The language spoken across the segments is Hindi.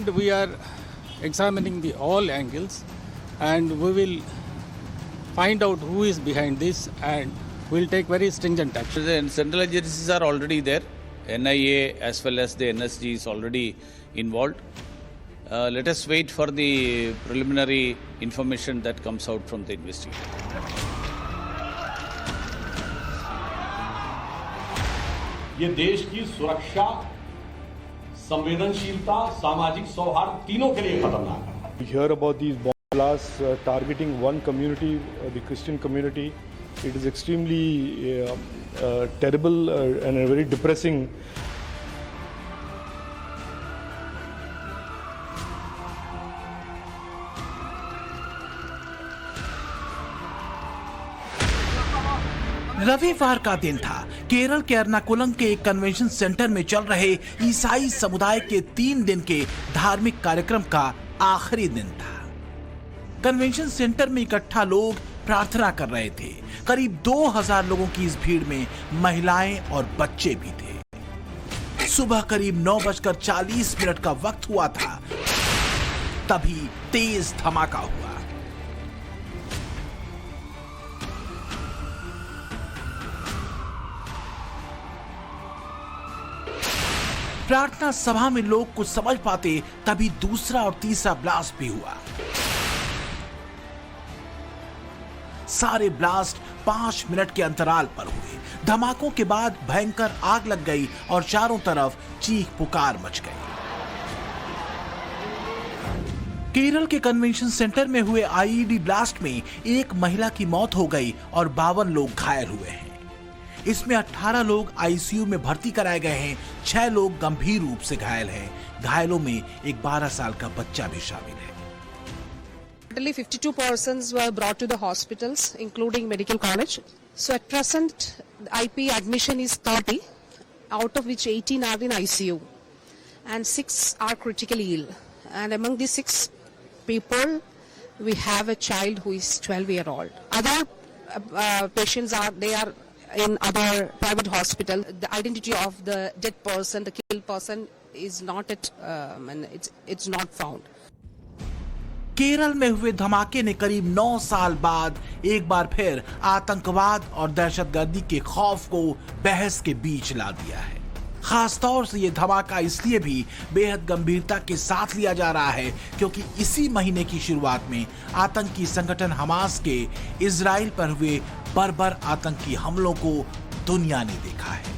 moment we are examining the all angles, and we will find out who is behind this, and we'll take very stringent action. The central agencies are already there. NIA as well as the NSG is already involved. Let us wait for the preliminary information that comes out from the investigation. ये देश की सुरक्षा, संवेदनशीलता, सामाजिक सौहार्द तीनों के लिए खतरनाक है. We hear about these bomb blasts targeting one community, the Christian community. It is extremely terrible and very depressing. रविवार का दिन था। केरल के एर्नाकुलम के एक कन्वेंशन सेंटर में चल रहे ईसाई समुदाय के 3 दिन के धार्मिक कार्यक्रम का आखिरी दिन था। कन्वेंशन सेंटर में इकट्ठा लोग प्रार्थना कर रहे थे। करीब 2000 लोगों की इस भीड़ में महिलाएं और बच्चे भी थे। सुबह करीब 9:40 का वक्त हुआ था, तभी तेज धमाका हुआ। प्रार्थना सभा में लोग कुछ समझ पाते तभी दूसरा और तीसरा ब्लास्ट भी हुआ। सारे ब्लास्ट 5 मिनट के अंतराल पर हुए। धमाकों के बाद भयंकर आग लग गई और चारों तरफ चीख पुकार मच गई। केरल के कन्वेंशन सेंटर में हुए आईईडी ब्लास्ट में एक महिला की मौत हो गई और 52 लोग घायल हुए हैं। इसमें 18 लोग आईसीयू में भर्ती कराए गए हैं। 6 लोग गंभीर रूप से घायल हैं। घायलों में एक 12 साल का बच्चा भी शामिल है। Totally 52 persons were brought to the hospitals, including medical college. So at present, IP admission is 30, out of which 18 are in ICU, and 6 are critically ill. And among these 6 people, we have a child who is 12-year-old. Other patients are in other private hospital. The identity of the dead person, the killed person, is not it's not found. Kerala में हुए धमाके ने करीब 9 साल बाद एक बार फिर आतंकवाद और दहशतगर्दी के खौफ को बहस के बीच ला दिया है। खासतौर से ये धमाका इसलिए भी बेहद गंभीरता के साथ लिया जा रहा है क्योंकि इसी महीने की शुरुआत में आतंकी संगठन हमास के इजराइल पर हुए बर्बर आतंकी हमलों को दुनिया ने देखा है।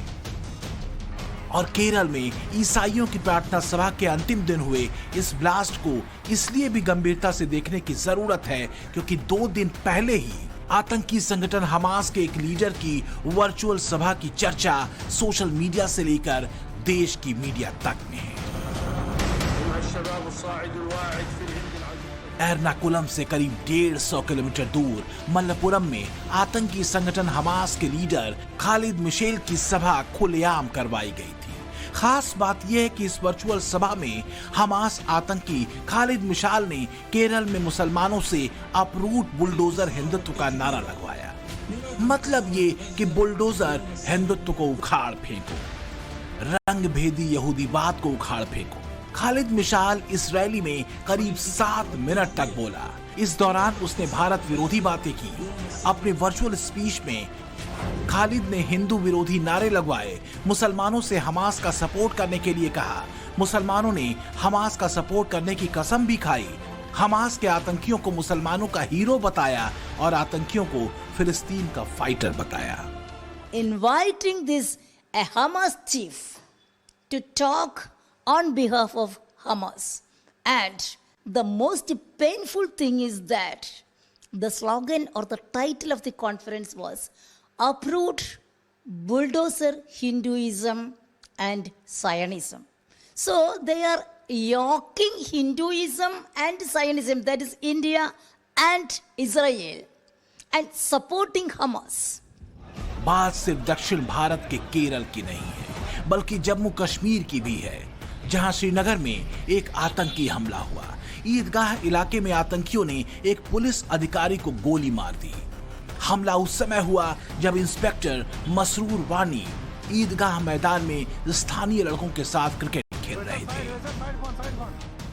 और केरल में ईसाइयों की प्रार्थना सभा के अंतिम दिन हुए इस ब्लास्ट को इसलिए भी गंभीरता से देखने की जरूरत है क्योंकि 2 दिन पहले ही आतंकी संगठन हमास के एक लीडर की वर्चुअल सभा की चर्चा सोशल मीडिया से लेकर देश की मीडिया तक में है। एर्नाकुलम से करीब 150 किलोमीटर दूर मल्लपुरम में आतंकी संगठन हमास के लीडर खालिद मिशेल की सभा खुलेआम करवाई गई थी। खास बात यह है कि इस वर्चुअल सभा में हमास आतंकी खालिद मिशाल ने केरल में मुसलमानों से अपरूट बुलडोजर हिंदुत्व का नारा लगवाया। मतलब ये कि बुलडोजर हिंदुत्व को उखाड़ फेंको, रंग भेदी यहूदीवाद को उखाड़ फेंको। खालिद मिशाल इस्राएली में करीब 7 मिनट तक बोला। इस दौरान उसने भारत विरोधी बातें की। अपने वर्चुअल स्पीच में खालिद ने हिंदू विरोधी नारे लगवाए, मुसलमानों से हमास का सपोर्ट करने के लिए कहा। मुसलमानों ने हमास का सपोर्ट करने की कसम भी खाई। हमास के आतंकियों को मुसलमानों का हीरो बताया और आतंकियों को फिलिस्तीन का फाइटर बताया। Inviting this a Hamas chief to talk on behalf of Hamas, and the most painful thing is that the slogan or the title of the conference was Uproot Bulldozer Hinduism and Zionism. So they are yoking Hinduism and Zionism, that is India and Israel, and supporting Hamas. बात सिर्फ दक्षिण भारत के केरल की नहीं है बल्कि जम्मू कश्मीर की भी है, जहां श्रीनगर में एक आतंकी हमला हुआ। ईदगाह इलाके में आतंकियों ने एक पुलिस अधिकारी को गोली मार दी। हमला उस समय हुआ जब इंस्पेक्टर मसरूर वानी ईदगाह मैदान में स्थानीय लड़कों के साथ क्रिकेट खेल रहे थे।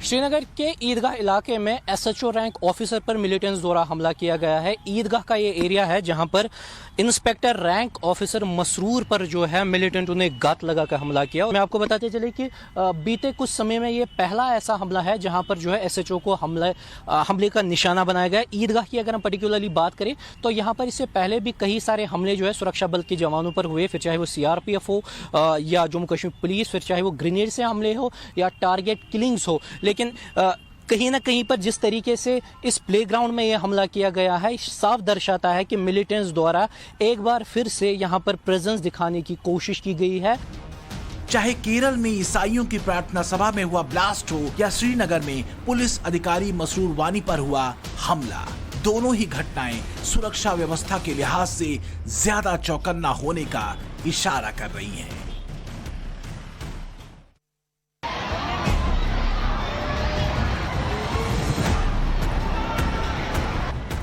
श्रीनगर के ईदगाह इलाके में एसएचओ रैंक ऑफिसर पर मिलिटेंट्स द्वारा हमला किया गया है। ईदगाह का ये एरिया है जहां पर इंस्पेक्टर रैंक ऑफिसर मसरूर पर जो है मिलिटेंटों ने गात लगाकर हमला किया। मैं आपको बताते चले कि बीते कुछ समय में ये पहला ऐसा हमला है जहां पर जो है एसएचओ को हमले का निशाना बनाया गया। ईदगाह की अगर हम पर्टिकुलरली बात करें तो यहाँ पर इससे पहले भी कई सारे हमले जो है सुरक्षा बल के जवानों पर हुए, फिर चाहे वो सीआरपीएफ हो या जम्मू कश्मीर पुलिस, फिर चाहे वो ग्रेनेड से हमले हो या टारगेट किलिंग्स हो। लेकिन कहीं ना कहीं पर जिस तरीके से इस प्लेग्राउंड में यह हमला किया गया है साफ दर्शाता है कि मिलिटेंट्स द्वारा एक बार फिर से यहां पर प्रेजेंस दिखाने की कोशिश की गई है। चाहे केरल में ईसाइयों की प्रार्थना सभा में हुआ ब्लास्ट हो या श्रीनगर में पुलिस अधिकारी मसरूर वानी पर हुआ हमला, दोनों ही घटनाएं सुरक्षा व्यवस्था के लिहाज से ज्यादा चौकन्ना होने का इशारा कर रही हैं।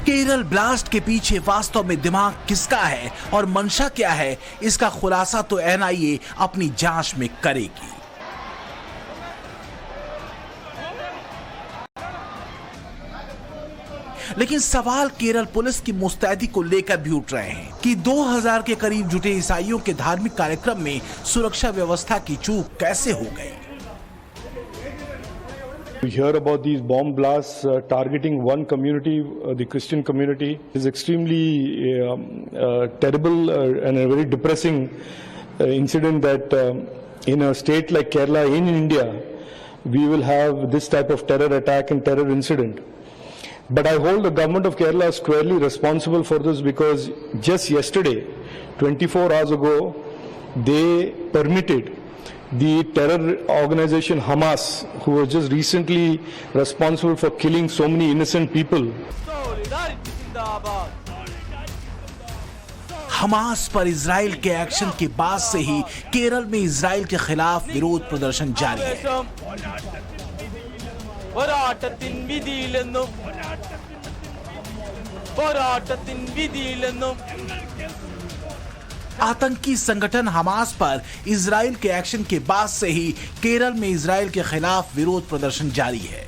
केरल ब्लास्ट के पीछे वास्तव में दिमाग किसका है और मंशा क्या है, इसका खुलासा तो एनआईए अपनी जांच में करेगी। लेकिन सवाल केरल पुलिस की मुस्तैदी को लेकर भी उठ रहे हैं कि 2000 के करीब जुटे ईसाइयों के धार्मिक कार्यक्रम में सुरक्षा व्यवस्था की चूक कैसे हो गई। We hear about these bomb blasts targeting one community, the Christian community. It is extremely terrible and a very depressing incident that in a state like Kerala in India, we will have this type of terror attack and terror incident. But I hold the government of Kerala squarely responsible for this because just yesterday, 24 hours ago, they permitted the terror organization Hamas, who was just recently responsible for killing so many innocent people. Hamas पर इजराइल के एक्शन के बाद से ही केरल में इजराइल के खिलाफ विरोध प्रदर्शन जारी है। आतंकी संगठन हमास पर इजराइल के एक्शन के बाद से ही केरल में इजराइल के खिलाफ विरोध प्रदर्शन जारी है।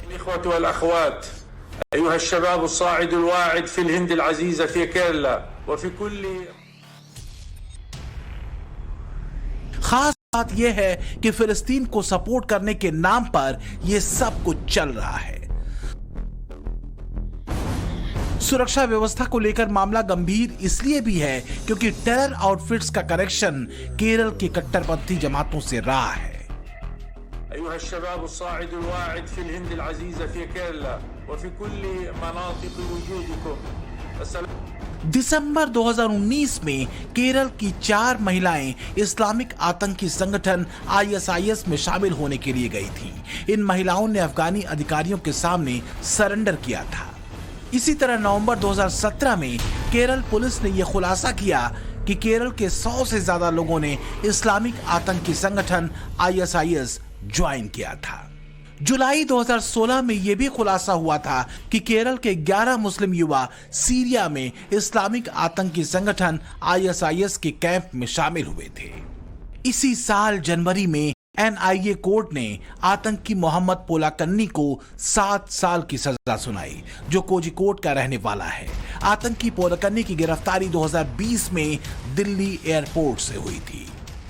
खास बात यह है कि फिलिस्तीन को सपोर्ट करने के नाम पर यह सब कुछ चल रहा है। सुरक्षा व्यवस्था को लेकर मामला गंभीर इसलिए भी है क्योंकि टेरर आउटफिट्स का कनेक्शन केरल के कट्टरपंथी जमातों से रहा है। दिसंबर 2019 में केरल की 4 महिलाएं इस्लामिक आतंकी संगठन ISIS में शामिल होने के लिए गई थीं। इन महिलाओं ने अफगानी अधिकारियों के सामने सरेंडर किया था। इसी तरह नवंबर 2017 में केरल पुलिस ने यह खुलासा किया कि केरल के 100 से ज्यादा लोगों ने इस्लामिक आतंकी संगठन ISIS ज्वाइन किया था। जुलाई 2016 में यह भी खुलासा हुआ था कि केरल के 11 मुस्लिम युवा सीरिया में इस्लामिक आतंकी संगठन ISIS के कैंप में शामिल हुए थे। इसी साल जनवरी में NIA कोर्ट ने आतंकी मोहम्मद पोलाकन्नी को 7 साल की सजा सुनाई, जो कोझिकोड का रहने वाला है। आतंकी पोलाकन्नी की गिरफ्तारी 2020 में दिल्ली एयरपोर्ट से हुई थी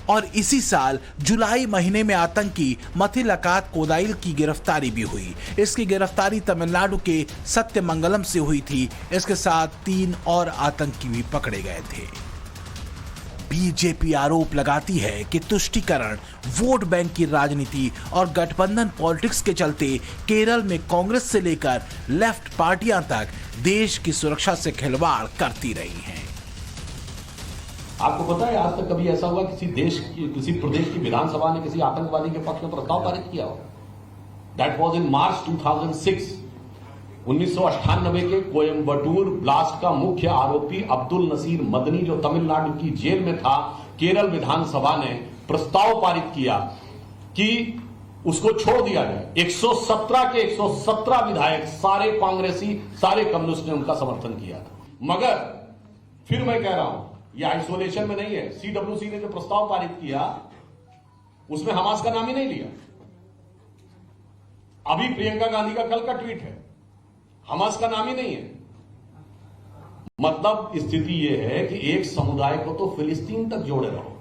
और इसी साल जुलाई महीने में आतंकी मथिलकात कोदाइल की गिरफ्तारी भी हुई। इसकी गिरफ्तारी तमिलनाडु के सत्यमंगलम से हुई थी। इसके साथ 3 और आतंकी भी पकड़े गए थे। बीजेपी आरोप लगाती है कि तुष्टीकरण, वोट बैंक की राजनीति और गठबंधन पॉलिटिक्स के चलते केरल में कांग्रेस से लेकर लेफ्ट पार्टियां तक देश की सुरक्षा से खिलवाड़ करती रही हैं। आपको पता है आज तक कभी ऐसा हुआ किसी प्रदेश की विधानसभा ने किसी आतंकवादी के पक्ष में प्रस्ताव पारित किया हो? दैट वाज इन मार्च 2006। 1998 के कोयम्बटूर ब्लास्ट का मुख्य आरोपी अब्दुल नसीर मदनी जो तमिलनाडु की जेल में था, केरल विधानसभा ने प्रस्ताव पारित किया कि उसको छोड़ दिया जाए। 117 के 117 विधायक, सारे कांग्रेसी, सारे कम्युनिस्ट ने उनका समर्थन किया था। मगर फिर मैं कह रहा हूं, ये आइसोलेशन में नहीं है। CWC ने जो प्रस्ताव पारित किया उसमें हमास का नाम ही नहीं लिया। अभी प्रियंका गांधी का कल का ट्वीट है, हमास का नाम ही नहीं है। मतलब स्थिति यह है कि एक समुदाय को तो फिलिस्तीन तक जोड़े रहो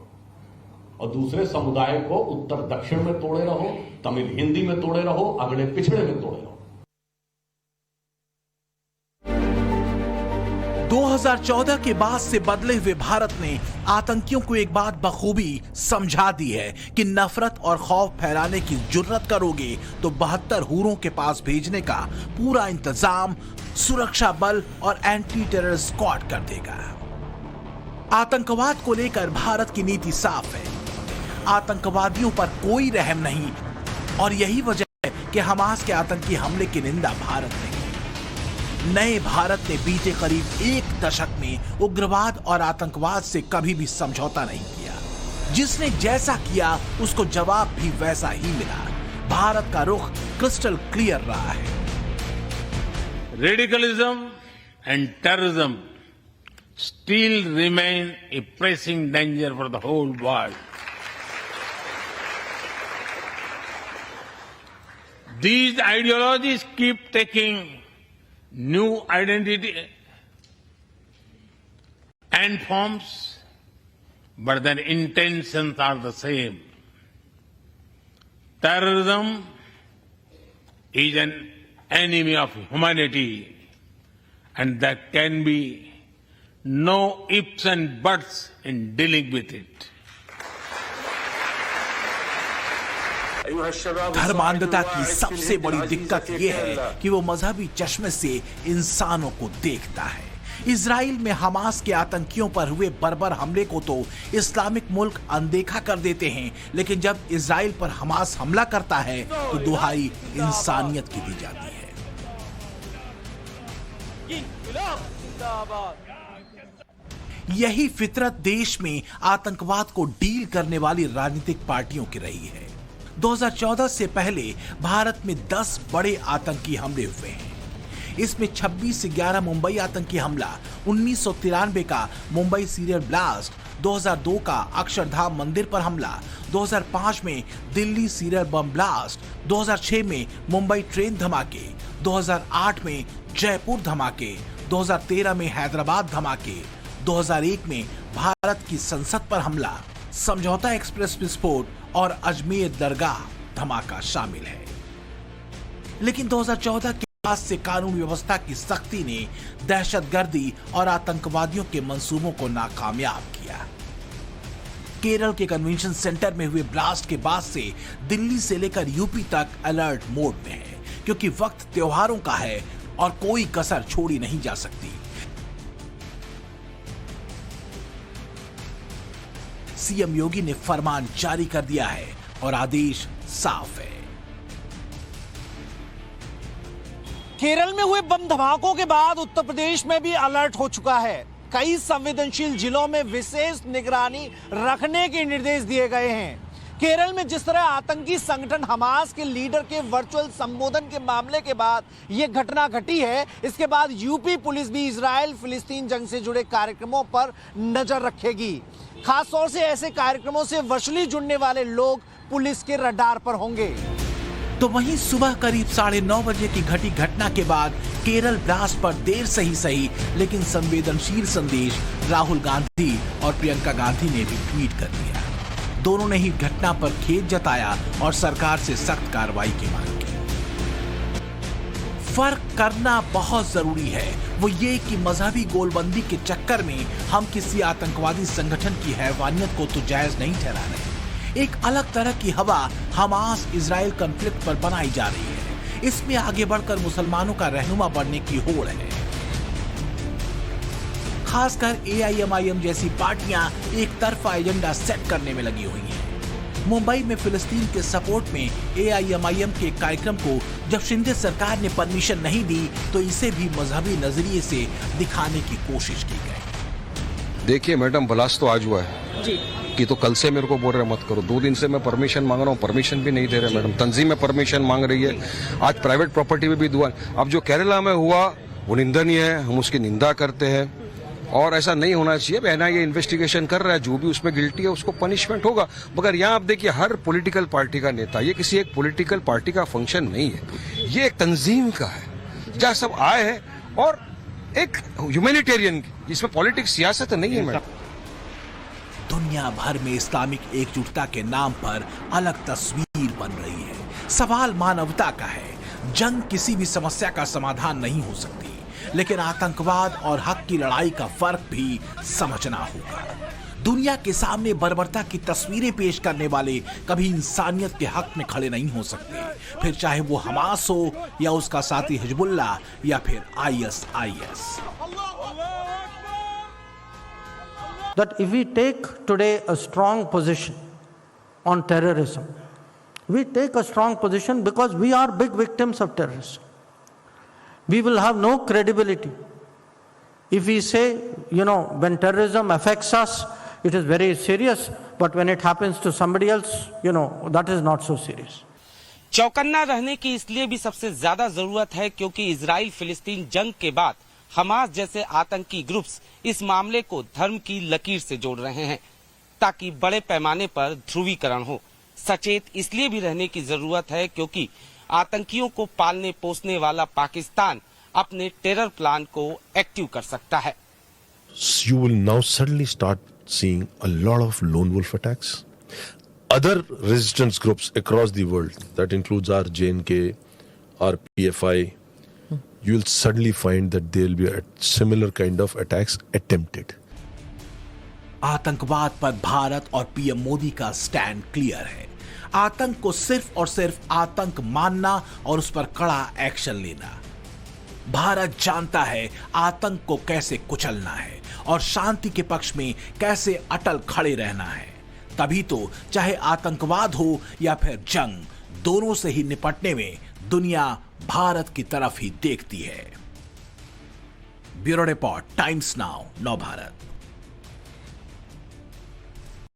और दूसरे समुदाय को उत्तर दक्षिण में तोड़े रहो, तमिल हिंदी में तोड़े रहो, अगड़े पिछड़े में तोड़े रहो। 2014 के बाद से बदले हुए भारत ने आतंकियों को एक बात बखूबी समझा दी है कि नफरत और खौफ फैलाने की जुर्रत करोगे तो 72 हूरों के पास भेजने का पूरा इंतजाम सुरक्षा बल और एंटी टेरर स्क्वाड कर देगा। आतंकवाद को लेकर भारत की नीति साफ है, आतंकवादियों पर कोई रहम नहीं और यही वजह है कि हमास के आतंकी हमले की निंदा भारत ने की। नए भारत ने बीते करीब एक दशक में उग्रवाद और आतंकवाद से कभी भी समझौता नहीं किया। जिसने जैसा किया उसको जवाब भी वैसा ही मिला। भारत का रुख क्रिस्टल क्लियर रहा है। Radicalism and terrorism still remain a pressing danger for the whole world. These ideologies keep taking new identity and forms, but their intentions are the same. Terrorism is an enemy of humanity, and there can be no ifs and buts in dealing with it. धर्मांधता की सबसे बड़ी दिक्कत यह है कि वो मजहबी चश्मे से इंसानों को देखता है। इजराइल में हमास के आतंकियों पर हुए बर्बर हमले को तो इस्लामिक मुल्क अनदेखा कर देते हैं, लेकिन जब इजराइल पर हमास हमला करता है तो दुहाई इंसानियत की दी जाती है। यही फितरत देश में आतंकवाद को डील करने वाली राजनीतिक पार्टियों की रही है। 2014 से पहले भारत में 10 बड़े आतंकी हमले हुए हैं। इसमें 26 से 11 मुंबई आतंकी हमला, 1993 का मुंबई सीरियल ब्लास्ट, 2002 का अक्षरधाम मंदिर पर हमला, 2005 में दिल्ली सीरियल बम ब्लास्ट, 2006 में मुंबई ट्रेन धमाके, 2008 में जयपुर धमाके, 2013 में हैदराबाद धमाके, 2001 में भारत की संसद पर हमला, समझौता एक्सप्रेस विस्फोट और अजमेर दरगाह धमाका शामिल है। लेकिन 2014 के बाद से कानून व्यवस्था की सख्ती ने दहशतगर्दी और आतंकवादियों के मंसूबों को नाकामयाब किया। केरल के कन्वेंशन सेंटर में हुए ब्लास्ट के बाद से दिल्ली से लेकर यूपी तक अलर्ट मोड में है, क्योंकि वक्त त्योहारों का है और कोई कसर छोड़ी नहीं जा सकती। सीएम योगी ने फरमान जारी कर दिया है और आदेश साफ है। केरल में हुए बम धमाकों के बाद उत्तर प्रदेश में भी अलर्ट हो चुका है। कई संवेदनशील जिलों में विशेष निगरानी रखने के निर्देश दिए गए हैं। केरल में जिस तरह आतंकी संगठन हमास के लीडर के वर्चुअल संबोधन के मामले के बाद यह घटना घटी है, इसके बाद यूपी पुलिस भी इजराइल फिलिस्तीन जंग से जुड़े कार्यक्रमों पर नजर रखेगी। खासतौर से ऐसे कार्यक्रमों से वसूली जुड़ने वाले लोग पुलिस के रडार पर होंगे। तो वहीं सुबह करीब 9:30 बजे की घटी घटना के बाद केरल ब्लास्ट पर देर से ही सही लेकिन संवेदनशील संदेश राहुल गांधी और प्रियंका गांधी ने भी ट्वीट कर दिया। दोनों ने ही घटना पर खेद जताया और सरकार से सख्त कार्रवाई की मांग की। फर्क करना बहुत जरूरी है, वो ये कि मजहबी गोलबंदी के चक्कर में हम किसी आतंकवादी संगठन की हैवानियत को तो जायज नहीं ठहरा रहे। एक अलग तरह की हवा हमास इजराइल कॉन्फ्लिक्ट पर बनाई जा रही है। इसमें आगे बढ़कर मुसलमानों का रहनुमा बनने की होड़ है। खासकर AIMIM जैसी पार्टियां एक तरफा एजेंडा सेट करने में लगी हुई हैं। मुंबई में फिलिस्तीन के सपोर्ट में AIMIM के कार्यक्रम को जब शिंदे सरकार ने परमिशन नहीं दी तो इसे भी मजहबी नजरिए से दिखाने की कोशिश की गई। देखिए मैडम, ब्लास्ट तो आज हुआ है जी कि तो कल से मेरे को बोल रहे मत करो। 2 दिन से मैं परमिशन मांग रहा हूँ, परमिशन भी नहीं दे रहे मैडम। तंजीम में परमिशन मांग रही है, आज प्राइवेट प्रॉपर्टी में भी दुआ। अब जो केरला में हुआ वो निंदनीय है, हम उसकी निंदा करते हैं। और ऐसा नहीं होना चाहिए। एनआईए इन्वेस्टिगेशन कर रहा है, जो भी उसमें गिल्टी है उसको पनिशमेंट होगा। मगर यहाँ आप देखिए, हर पॉलिटिकल पार्टी का नेता, ये किसी एक पॉलिटिकल पार्टी का फंक्शन नहीं है, ये एक तंजीम का है जहाँ सब आए हैं, और एक ह्यूमैनिटेरियन की, जिसमें पॉलिटिक्स सियासत नहीं है मैडम। दुनिया भर में इस्लामिक एकजुटता के नाम पर अलग तस्वीर बन रही है। सवाल मानवता का है। जंग किसी भी समस्या का समाधान नहीं हो सकती, लेकिन आतंकवाद और हक की लड़ाई का फर्क भी समझना होगा। दुनिया के सामने बर्बरता की तस्वीरें पेश करने वाले कभी इंसानियत के हक में खड़े नहीं हो सकते, फिर चाहे वो हमास हो या उसका साथी हिजबुल्लाह या फिर ISIS। That if we take today a strong position on terrorism, we take a strong position because we are big victims of terrorism. We will have no credibility if we say, when terrorism affects us, it is very serious, but when it happens to somebody else, that is not so serious. चौकन्ना रहने की इसलिए भी सबसे ज्यादा जरूरत है क्योंकि इजराइल फिलिस्तीन जंग के बाद हमास जैसे आतंकी ग्रुप्स इस मामले को धर्म की लकीर से जोड़ रहे हैं ताकि बड़े पैमाने पर ध्रुवीकरण हो। सचेत इसलिए भी रहने की जरूरत है क्योंकि आतंकियों को पालने पोसने वाला पाकिस्तान अपने टेरर प्लान को एक्टिव कर सकता है। You will now suddenly start seeing a lot of lone wolf attacks. Other resistance groups across the world, that includes our JNK, our PFI, you will suddenly find that there will be a similar kind of attacks attempted. आतंकवाद पर भारत और पीएम मोदी का स्टैंड क्लियर है। आतंक को सिर्फ और सिर्फ आतंक मानना और उस पर कड़ा एक्शन लेना। भारत जानता है आतंक को कैसे कुचलना है और शांति के पक्ष में कैसे अटल खड़े रहना है। तभी तो चाहे आतंकवाद हो या फिर जंग, दोनों से ही निपटने में दुनिया भारत की तरफ ही देखती है। ब्यूरो रिपोर्ट, टाइम्स नाउ, नव भारत।